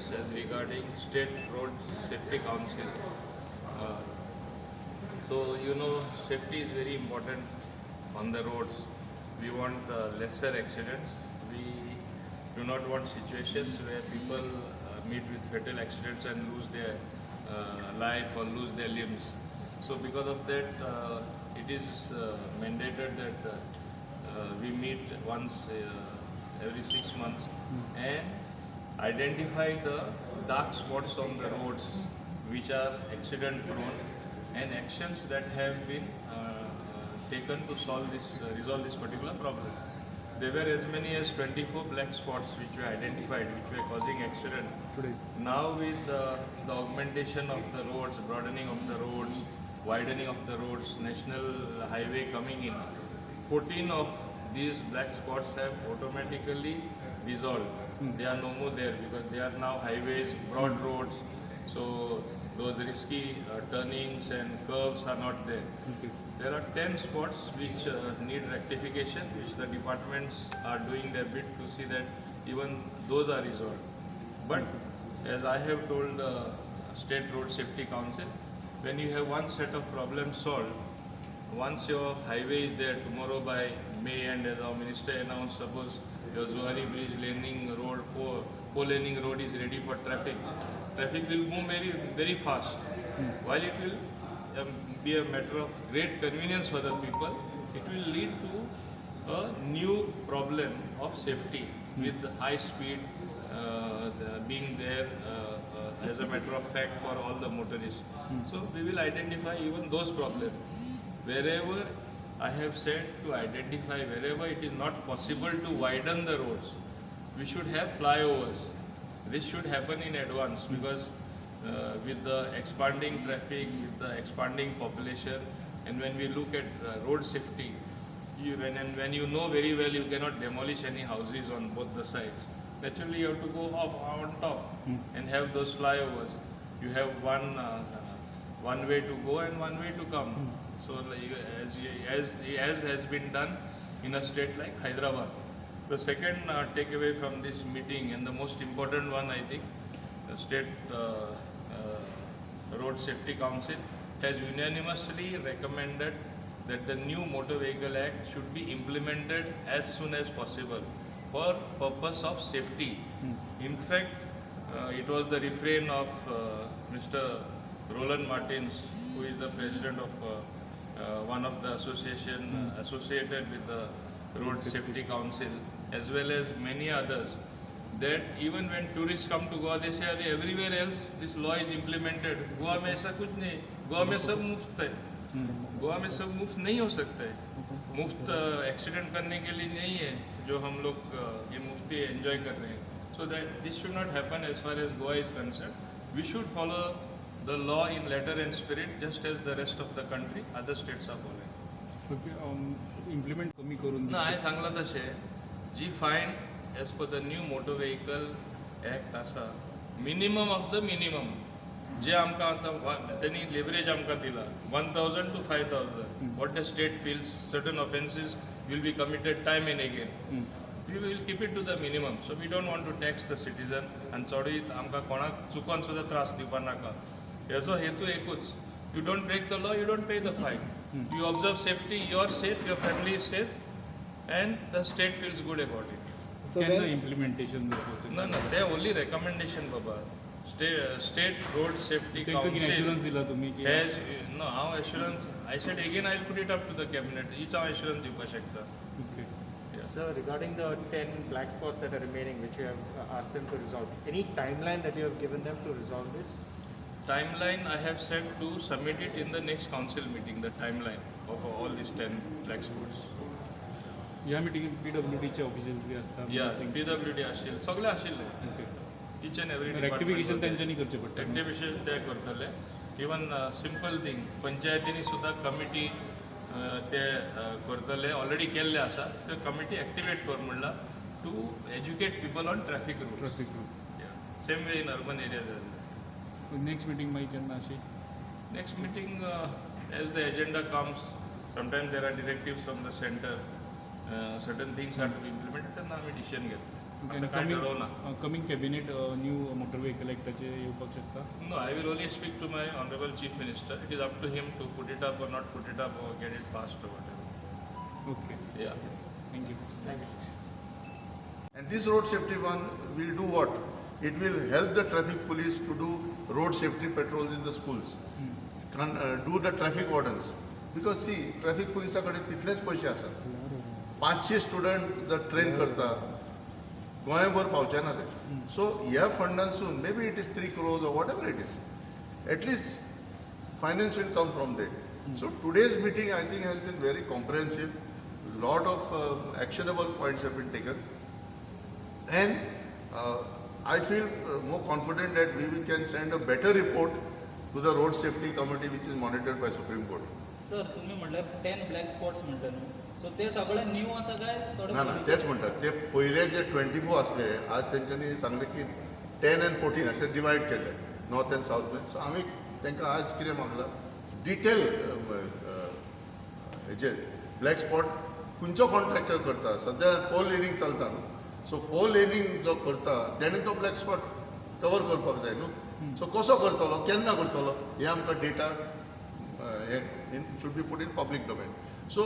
questions as regarding State Road Safety Council. Uh, safety is very important on the roads. We want lesser accidents. We do not want situations where people meet with fatal accidents and lose their life or lose their limbs. So because of that, it is mandated that we meet once every 6 months and identify the dark spots on the roads which are accident prone and actions that have been taken to resolve this particular problem. There were as many as 24 black spots which were identified, which were causing accident. Today. Now with the augmentation of the roads, broadening of the roads, widening of the roads, national highway coming in, 14 of these black spots have automatically dissolved. They are no more there because they are now highways, broad roads. So those risky turnings and curves are not there. Okay. There are 10 spots which need rectification, which the departments are doing their bit to see that even those are resolved. But as I have told State Road Safety Council, when you have one set of problems solved, once your highway is there tomorrow by May, and as our minister announced, suppose your Zuhari Bridge laning road, four laning road is ready for traffic will move very, very fast. While it will be a matter of great convenience for the people, it will lead to a new problem of safety with high speed being there as a matter of fact for all the motorists. So we will identify even those problems. Wherever I have said to identify, wherever it is not possible to widen the roads, we should have flyovers. This should happen in advance because with the expanding traffic, with the expanding population, and when we look at road safety, when you know very well you cannot demolish any houses on both the sides. Naturally, you have to go up on top and have those flyovers. You have one way to go and one way to come. So, as has been done in a state like Hyderabad. The second takeaway from this meeting, and the most important one, I think, the State Road Safety Council has unanimously recommended that the new Motor Vehicle Act should be implemented as soon as possible for purpose of safety. In fact, it was the refrain of Mr. Roland Martins, who is the president of one of the association associated with the Road Safety Council, as well as many others, that even when tourists come to Goa, they say everywhere else this law is implemented. Goa में ऐसा कुछ नहीं, गोवा में सब मुफ्त है. गोवा में सब मुफ्त नहीं हो सकता है. मुफ्त एक्सीडेंट करने के लिए नहीं है जो हम लोग ये मुफ्ती एंजॉय कर रहे हैं. So that this should not happen as far as Goa is concerned. We should follow the law in letter and spirit, just as the rest of the country, other states are following. Implement कमी करून ना हांवें सांगलां तशें जी fine as per the new motor vehicle act आसा, minimum of the minimum जे आमकां आतां तेणी लेवरेज आमकां दिला 1000 to 5000. What the state feels certain offences will be committed time and again. We will keep it to the minimum. So we don't want to tax the citizen and चोडी आमकां कोणाक चुकोन सुद्दां त्रास दिवपा नाका. हेजो हेतू एकूच. You don't break the law, you don't pay the fine. You observe safety, you are safe, your family is safe, and the state feels good about it. केन्ना implementation No, they are only recommendation, Baba. State Road Safety assurance Council दिला तुम्ही की has no. How assurance? I said again, I'll put it up to the cabinet. Each how assurance दिवपा शकता. Okay. Sir, regarding the 10 black spots that are remaining, which you have asked them to resolve, any timeline that you have given them to resolve this? Timeline, I have said to submit it in the next council meeting, the timeline of all these 10 black spots. ह्या मिटिंगेत PWDचे officials बी असतात. Yeah, PWD आशिल्ले, सगळे आशिल्ले. Okay. Each and every rectification त्यांच्यानी करचे पडटा. एक्टिव्हिशन ते करतले. इवन सिंपल थिंग, पंचायतींनी सुद्धा कमिटी ते करतले, ऑलरेडी केल्ले आसा. ते कमिटी एक्टिवेट कर म्हणला to educate people on traffic rules. Traffic rules. Same way in urban area. Next meeting मागीर केन्ना अशी? Next meeting, as the agenda comes, sometimes there are directives from the center, certain things are to be implemented, and now we decision get. आता काय ठरवना. Coming cabinet new motor vehicle ॲक्टाचे येवपाक शकता. No, I will only speak to my Honorable Chief Minister. It is up to him to put it up or not put it up or get it passed or whatever. Okay Yeah. Thank you. Thank you. And this road safety one will do what? It will help the traffic police to do road safety patrols in the schools. Do the traffic wardens. Because see, traffic police कडे तितलेच पैसे आसात. 500 student जर train करता गोंयभर पावचे ना ते. सो ह्या फंडांसून maybe it is 3 crores or whatever it is. At least finance will come from there. So today's meeting I think has been very comprehensive. Lot of actionable points have been taken. And I feel more confident that we can send a better report to the road safety committee which is monitored by Supreme Court. Sir तुम्ही म्हटलं 10 black spots म्हणता न्हू सो ते सगळे new आसा काय थोडे ना तेच म्हणटात ते पयले जे 24 असले आज तेंच्यांनी सांगले की 10 and 14 अशें डिवायड केले नॉर्थ एंड साऊथ गोवा. सो आमी तांकां आज कितें मागलां डिटेल हेजे ब्लॅक स्पॉट खंयचो कॉन्ट्रॅक्टर करता. सद्या 4 लेनींग चलता न्हू. सो 4 लेनींग जो करता तेणें तो ब्लॅक स्पॉट कवर करपाक जाय न्हू. सो कसो करतलो केन्ना करतलो हे आमकां data should be put in public domain. So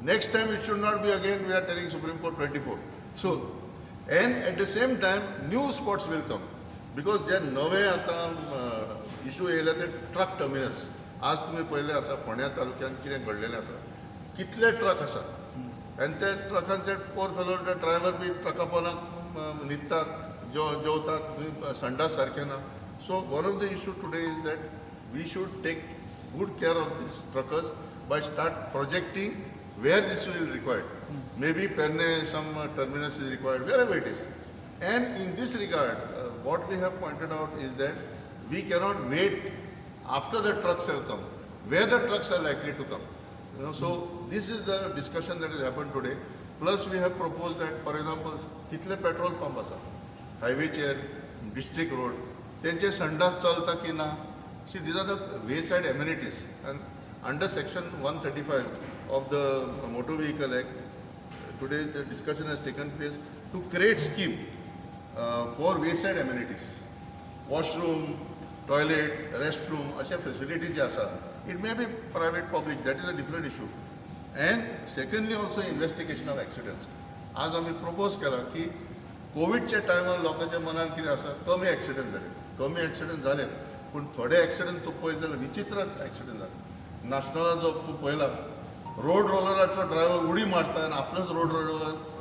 next time it should not be again we are telling Supreme Court 24. So and at the same time new spots will come because जे नवे आता issue येयले ते truck terminus. आज तुम्ही पहिले आसा फोंड्या तालुक्यात कितें घडलेलें आसा कितले ट्रक आसा आनी ते ट्रकांचे पोर फेलो ड्रायव्हर बी ट्रका पोंदाक न्हिदतात जेवतात संडास सारके ना. So one of the issue today is that we should take good care of these truckers by start projecting where this will be required. Maybe Perne, some terminus is required, wherever it is. And in this regard, what we have pointed out is that we cannot wait after the trucks have come, where the trucks are likely to come. So this is the discussion that has happened today. Plus we have proposed that, for example, तितले petrol pump asa, highway chair, district road, त्यांचे संडास चलता की ना. See, these are the wayside amenities, and under section 135 of the Motor Vehicle Act, today the discussion has taken place to create scheme for wayside amenities, washroom, toilet, restroom, अशा facilities जे आसा. It may be private, public, that is a different issue. And secondly also investigation of accidents. आज आम्ही propose केला की कोविडच्या टायमार लोकांच्या मनात कितें आसा कमी एक्सिडेंट जाले, कमी एक्सिडेंट जाले पूण थोडे एक्सिडेंट तूं पळयत जाल्यार विचित्र एक्सिडेंट जाले. नॅशनला जो तूं पळयला रोड रोलराचो ड्रायव्हर उडी मारता आनी आपल्याच रोड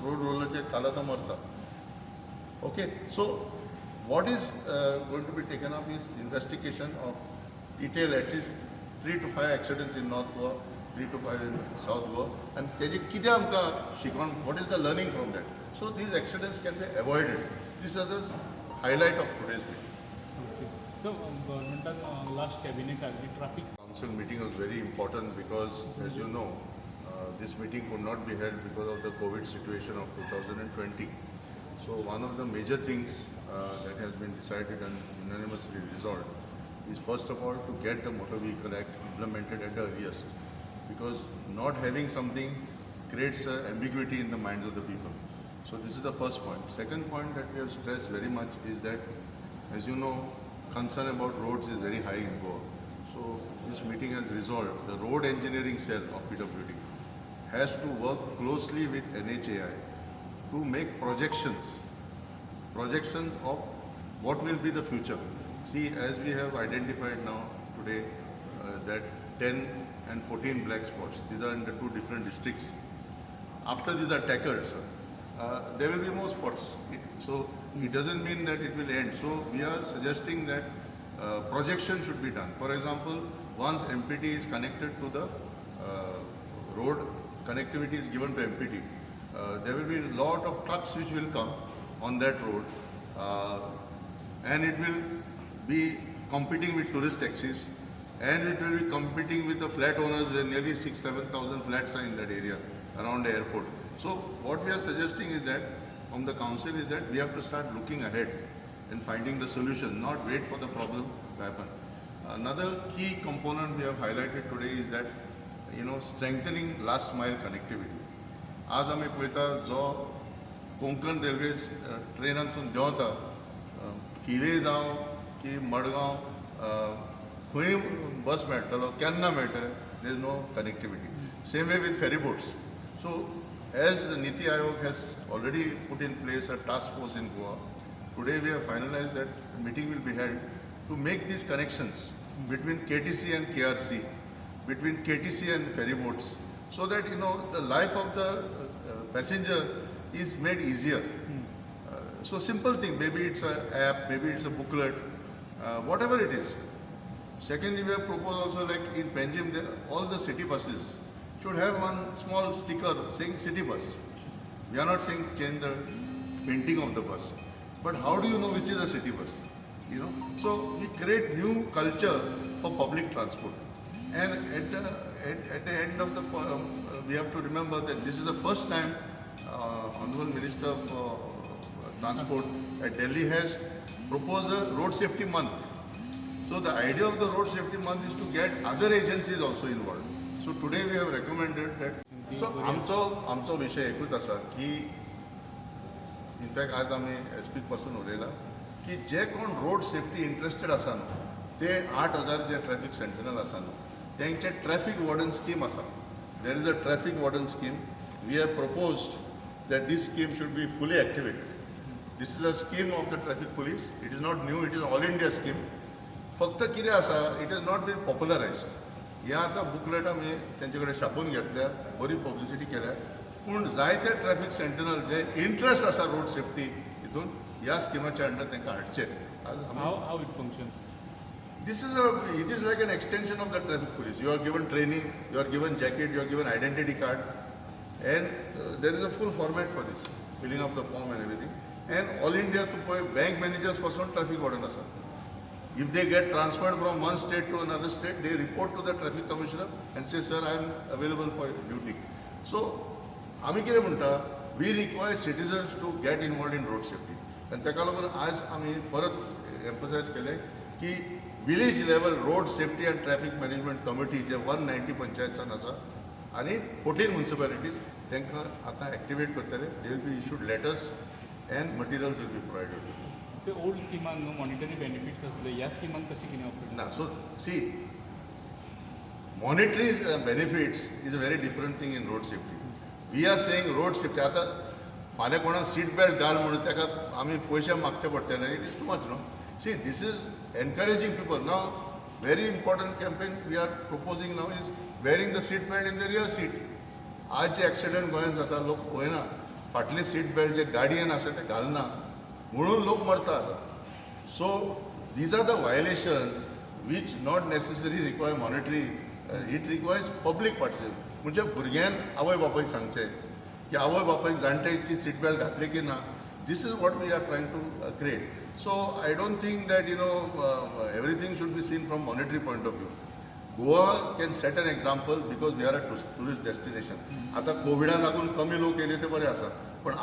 रोलराचेर खाला तो मरता. Okay, so what is going to be taken up is investigation of detail at least 3 to 5 accidents in north Goa, 3 to 5 in south Goa, आनी तेजे कितें आमकां शिकोवन what is the learning from that. So these accidents can be avoided. These are the highlight of today's meeting. So गव्हर्मेंटान last कॅबिनेटाक traffic Council meeting was very important because, as you know, this meeting could not be held because of the COVID situation of 2020. So one of the major things that has been decided and unanimously resolved is first of all to get the Motor Vehicle Act implemented at the earliest, because not having something creates ambiguity in the minds of the people. So this is the first point. Second point that we have stressed very much is that, as you know, concern about roads is very high in Goa. So this meeting has resolved the road engineering cell of PWD has to work closely with NHAI to make projections of what will be the future. See, as we have identified now today that 10 and 14 black spots, these are in the 2 different districts. After these are tackled, there will be more spots. So it doesn't mean that it will end. So we are suggesting that projection should be done. For example, once MPT is connected to the road, connectivity is given to MPT, there will be a lot of trucks which will come on that road, and it will be competing with tourist taxis, and it will be competing with the flat owners where nearly 6,000-7,000 flats are in that area around the airport. So what we are suggesting is that from the council is that we have to start looking ahead and finding the solution, not wait for the problem to happen. Another key component we have highlighted today is that, strengthening last mile connectivity. आज आमी पळयता जो Konkan railway ट्रेनांसून देंवता थिवे जावं की मडगांव खंय बस मेळटलो केन्ना मेळटलें there is no connectivity same way with ferry boats so as Niti Aayog has already put in place a task force in Goa today we have finalized that meeting will be held to make these connections between KTC and KRC between KTC and ferry boats so that the life of the passenger is made easier. So simple thing, maybe it's an app, maybe it's a booklet, whatever it is. Secondly, we have proposed also like in Panjim, all the city buses should have one small sticker saying city bus. We are not saying change the painting of the bus, but how do you know which is a city bus? So we create new culture for public transport. And at the end of the we have to remember that this is the first time Honorable Minister for Transport at Delhi has proposed a road safety month. So the idea of the road safety month is to get other agencies also involved. So today we have recommended that. So आमचो विषय एकूच आसा की in fact आज आमी SP पासून उलयला की जे कोण रोड सेफ्टी इंटरेस्टेड आसा न्हू ते 8,000 जे ट्रॅफिक सेंटिनल आसा न्हू तेंचे ट्रॅफिक वॉर्डन स्कीम आसा there is a traffic warden scheme we have proposed that this scheme should be fully activated. This is a scheme of the traffic police. It is not new, it is all India scheme. फक्त कितें आसा, it has not been popularized. ह्या आतां बुकलेटां आमी तेंचे कडेन छापून घेतल्या, बरी पब्लिसिटी केल्या, पूण जायते ट्रॅफिक सेंटिनल जे इंट्रस्ट आसा रोड सेफ्टी हितून ह्या स्किमाच्या अंडर तांकां हाडचे. How it functions? It is like an extension of the traffic police. You are given training, you are given jacket, you are given identity card. And there is a full format for this, filling up the form and everything. And all India to bank managers pasun traffic warden asa. If they get transferred from one state to another state, they report to the traffic commissioner and say, sir, I am available for duty. So, आमी कितें म्हणटा, we require citizens to get involved in road safety. And ताका लागून आज आमी परत emphasize केले की village level road safety and traffic management committee जे 190 पंचायतसान आसा आणि 14 municipalities तांकां आतां एक्टिवेट करतले they will be issued letters and materials will be provided ते ओल्ड स्किमान न्हू मॉनिटरी बेनिफिट्स आसले ह्या स्किमान कशें कितें ऑपरेट ना so see monetary benefits is a very different thing in road safety we are saying road safety आतां फाल्यां कोणाक सीट बेल्ट घाल म्हणून ताका आमी पयशे मागचे पडटले it is too much no see this is encouraging people now very important campaign we are proposing now is wearing the seat belt in the rear seat आज जे एक्सिडेंट गोंयांत जाता लोक पळयना फाटली सीट बेल्ट जे गाडयेन आसा ते घालना म्हणून लोक मरता so these are the violations which not necessary require monetary it requires public participation म्हणजे भुरग्यान आवय बापायक सांगचें की आवय बापायक जाणटेची सीट बेल्ट घातली की ना this is what we are trying to create so I don't think that everything should be seen from monetary point of view Goa can set an example because we are a tourist destination. आता कोविडाक लागून कमी लोक येले ते बरे आसा पण